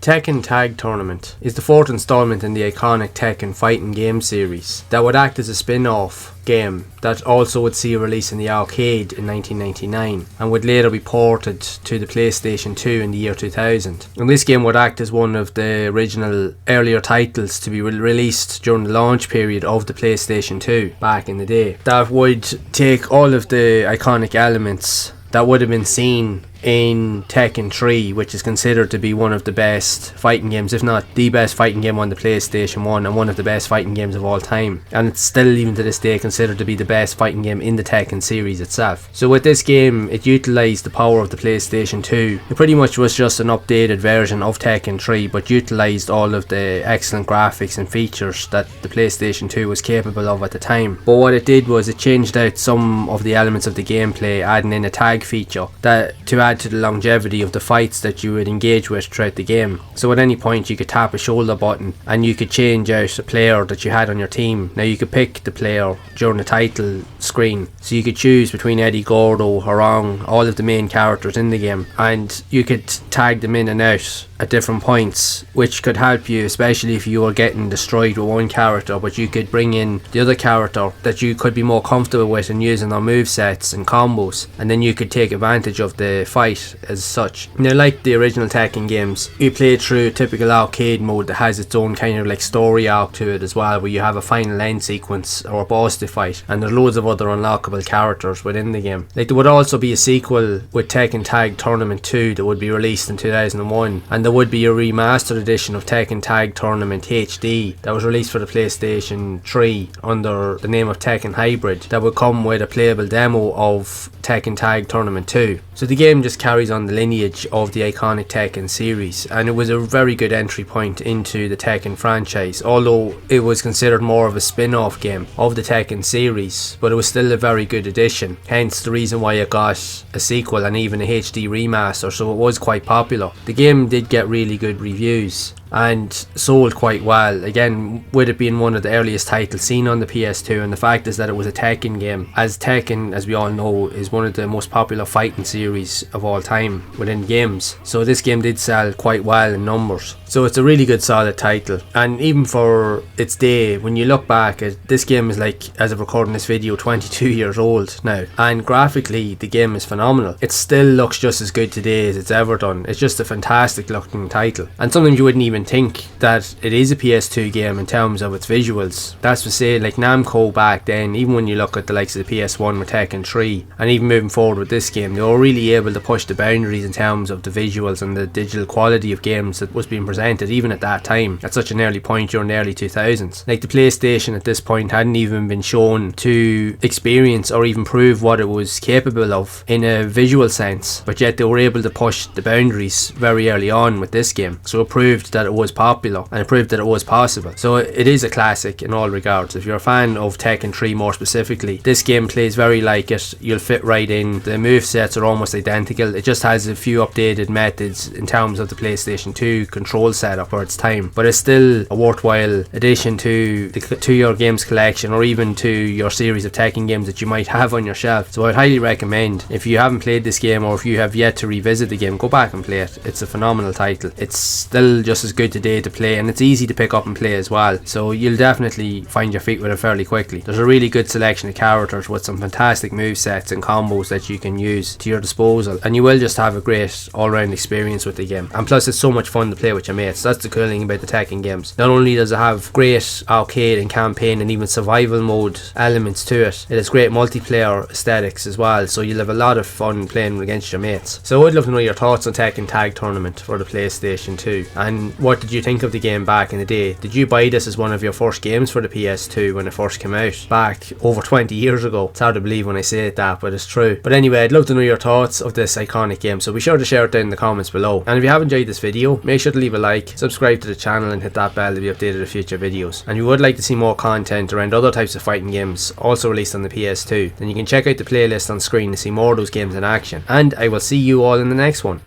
Tekken Tag Tournament is the fourth installment in the iconic Tekken fighting game series that would act as a spin-off game that also would see a release in the arcade in 1999 and would later be ported to the PlayStation 2 in the year 2000. And this game would act as one of the original earlier titles to be released during the launch period of the PlayStation 2 back in the day. That would take all of the iconic elements that would have been seen in Tekken 3, which is considered to be one of the best fighting games, if not the best fighting game on the PlayStation 1 and one of the best fighting games of all time, and it's still even to this day considered to be the best fighting game in the Tekken series itself. So with this game, it utilised the power of the PlayStation 2. It pretty much was just an updated version of Tekken 3, but utilised all of the excellent graphics and features that the PlayStation 2 was capable of at the time. But what it did was it changed out some of the elements of the gameplay, adding in a tag feature that to add to the longevity of the fights that you would engage with throughout the game. So at any point you could tap a shoulder button and you could change out a player that you had on your team. Now you could pick the player during the title screen, so you could choose between Eddie, Gordo, Harong, all of the main characters in the game, and you could tag them in and out at different points, which could help you, especially if you were getting destroyed with one character, but you could bring in the other character that you could be more comfortable with and using their movesets and combos, and then you could take advantage of the fight as such. Now, like the original Tekken games, you play through a typical arcade mode that has its own kind of like story arc to it as well, where you have a final end sequence or a boss to fight, and there's loads of other unlockable characters within the game. Like, there would also be a sequel with Tekken Tag Tournament 2 that would be released in 2001, and there would be a remastered edition of Tekken Tag Tournament HD that was released for the PlayStation 3 under the name of Tekken Hybrid, that would come with a playable demo of Tekken Tag Tournament 2. So the game just carries on the lineage of the iconic Tekken series, and it was a very good entry point into the Tekken franchise, although it was considered more of a spin-off game of the Tekken series, but it was still a very good addition, hence the reason why it got a sequel and even a HD remaster, so it was quite popular. The game did get really good reviews and sold quite well, again with it being one of the earliest titles seen on the PS2, and the fact is that it was a Tekken game, as Tekken, as we all know, is one of the most popular fighting series of all time within games, so this game did sell quite well in numbers. So it's a really good solid title, and even for its day, when you look back at this game, is like, as of recording this video, 22 years old now, and graphically the game is phenomenal. It still looks just as good today as it's ever done. It's just a fantastic looking title, and sometimes you wouldn't even think that it is a PS2 game in terms of its visuals. That's to say, like Namco back then, even when you look at the likes of the PS1 with Tekken 3, and even moving forward with this game, they were really able to push the boundaries in terms of the visuals and the digital quality of games that was being presented even at that time, at such an early point during the early 2000s. Like, the PlayStation at this point hadn't even been shown to experience or even prove what it was capable of in a visual sense, but yet they were able to push the boundaries very early on with this game, so it proved that it was popular and it proved that it was possible. So it is a classic in all regards. If you're a fan of Tekken 3 more specifically, this game plays very like it. You'll fit right in. The movesets are almost identical. It just has a few updated methods in terms of the PlayStation 2 control setup for its time, but it's still a worthwhile addition to your games collection, or even to your series of Tekken games that you might have on your shelf. So I'd highly recommend, if you haven't played this game or if you have yet to revisit the game, go back and play it. It's a phenomenal title. It's still just as good today to play, and it's easy to pick up and play as well, so you'll definitely find your feet with it fairly quickly. There's a really good selection of characters with some fantastic movesets and combos that you can use to your disposal, and you will just have a great all-round experience with the game. And plus, it's so much fun to play with your mates. That's the cool thing about the Tekken games. Not only does it have great arcade and campaign and even survival mode elements to it, it has great multiplayer aesthetics as well, so you'll have a lot of fun playing against your mates. So I'd love to know your thoughts on Tekken Tag Tournament for the PlayStation 2, and what did you think of the game back in the day? Did you buy this as one of your first games for the PS2 when it first came out back over 20 years ago? It's hard to believe when I say that, but it's true. But anyway, I'd love to know your thoughts of this iconic game, so be sure to share it down in the comments below. And if you have enjoyed this video, make sure to leave a like, subscribe to the channel and hit that bell to be updated of future videos. And if you would like to see more content around other types of fighting games also released on the PS2, then you can check out the playlist on screen to see more of those games in action. And I will see you all in the next one.